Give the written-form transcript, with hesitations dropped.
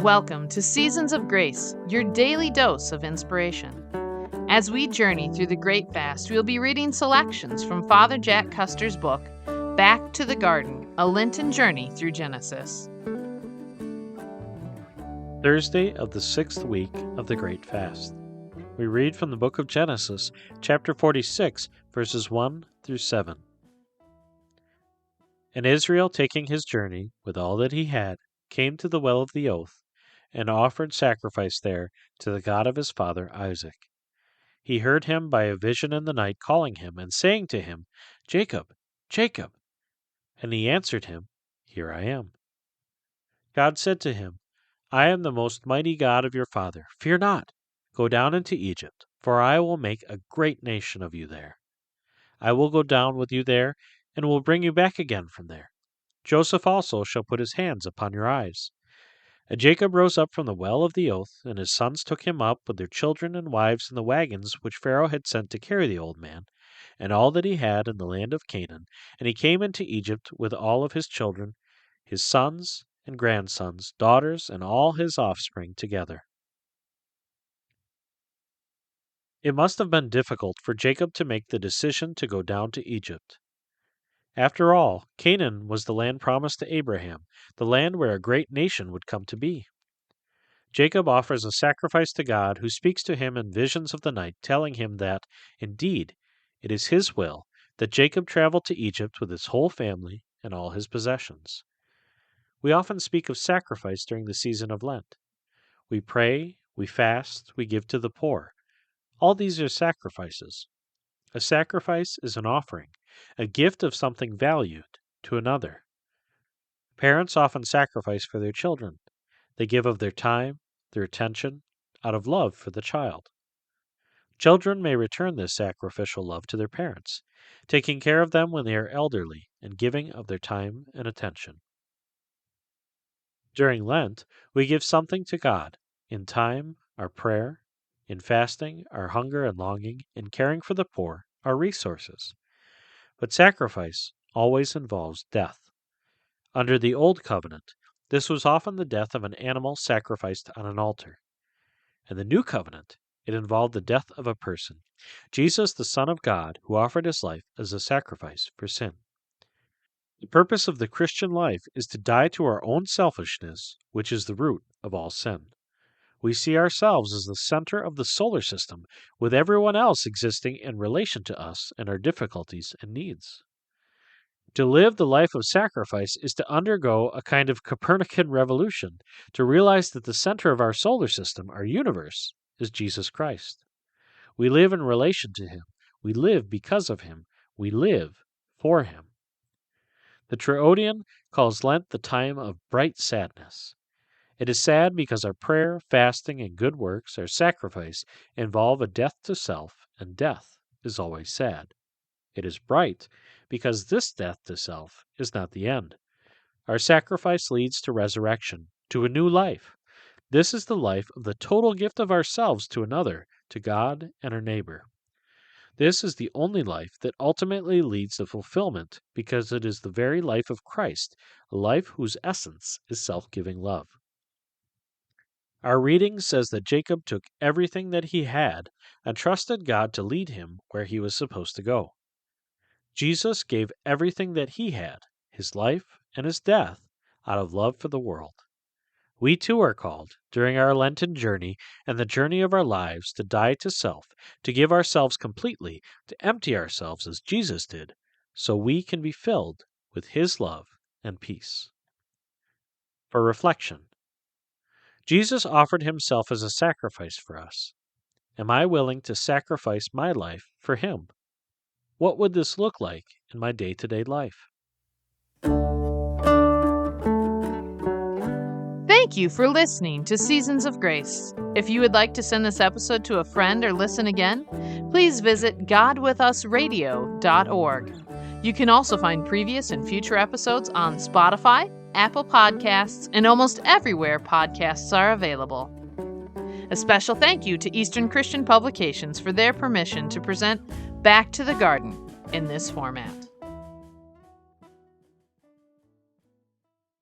Welcome to Seasons of Grace, your daily dose of inspiration. As we journey through the Great Fast, we'll be reading selections from Father Jack Custer's book, Back to the Garden, A Lenten Journey Through Genesis. Thursday of the 6th week of the Great Fast. We read from the book of Genesis, chapter 46, verses 1 through 7. And Israel, taking his journey with all that he had, came to the well of the oath, and offered sacrifice there to the God of his father Isaac. He heard him by a vision in the night, calling him, and saying to him, Jacob, Jacob. And he answered him, Here I am. God said to him, I am the most mighty God of your father. Fear not. Go down into Egypt, for I will make a great nation of you there. I will go down with you there, and will bring you back again from there. Joseph also shall put his hands upon your eyes. And Jacob rose up from the well of the oath, and his sons took him up with their children and wives in the wagons which Pharaoh had sent to carry the old man, and all that he had in the land of Canaan. And he came into Egypt with all of his children, his sons and grandsons, daughters, and all his offspring together. It must have been difficult for Jacob to make the decision to go down to Egypt. After all, Canaan was the land promised to Abraham, the land where a great nation would come to be. Jacob offers a sacrifice to God, who speaks to him in visions of the night, telling him that, indeed, it is his will that Jacob travel to Egypt with his whole family and all his possessions. We often speak of sacrifice during the season of Lent. We pray, we fast, we give to the poor. All these are sacrifices. A sacrifice is an offering, a gift of something valued to another. Parents often sacrifice for their children. They give of their time, their attention, out of love for the child. Children may return this sacrificial love to their parents, taking care of them when they are elderly and giving of their time and attention. During Lent, we give something to God, in time, our prayer, in fasting, our hunger and longing, in caring for the poor, our resources. But sacrifice always involves death. Under the Old Covenant, this was often the death of an animal sacrificed on an altar. In the New Covenant, it involved the death of a person, Jesus, the Son of God, who offered his life as a sacrifice for sin. The purpose of the Christian life is to die to our own selfishness, which is the root of all sin. We see ourselves as the center of the solar system, with everyone else existing in relation to us and our difficulties and needs. To live the life of sacrifice is to undergo a kind of Copernican revolution, to realize that the center of our solar system, our universe, is Jesus Christ. We live in relation to him. We live because of him. We live for him. The Triodian calls Lent the time of bright sadness. It is sad because our prayer, fasting, and good works, our sacrifice, involve a death to self, and death is always sad. It is bright because this death to self is not the end. Our sacrifice leads to resurrection, to a new life. This is the life of the total gift of ourselves to another, to God and our neighbor. This is the only life that ultimately leads to fulfillment because it is the very life of Christ, a life whose essence is self-giving love. Our reading says that Jacob took everything that he had and trusted God to lead him where he was supposed to go. Jesus gave everything that he had, his life and his death, out of love for the world. We too are called, during our Lenten journey and the journey of our lives, to die to self, to give ourselves completely, to empty ourselves as Jesus did, so we can be filled with his love and peace. For reflection, Jesus offered himself as a sacrifice for us. Am I willing to sacrifice my life for him? What would this look like in my day-to-day life? Thank you for listening to Seasons of Grace. If you would like to send this episode to a friend or listen again, please visit godwithusradio.org. You can also find previous and future episodes on Spotify, Apple Podcasts, and almost everywhere podcasts are available. A special thank you to Eastern Christian Publications for their permission to present Back to the Garden in this format.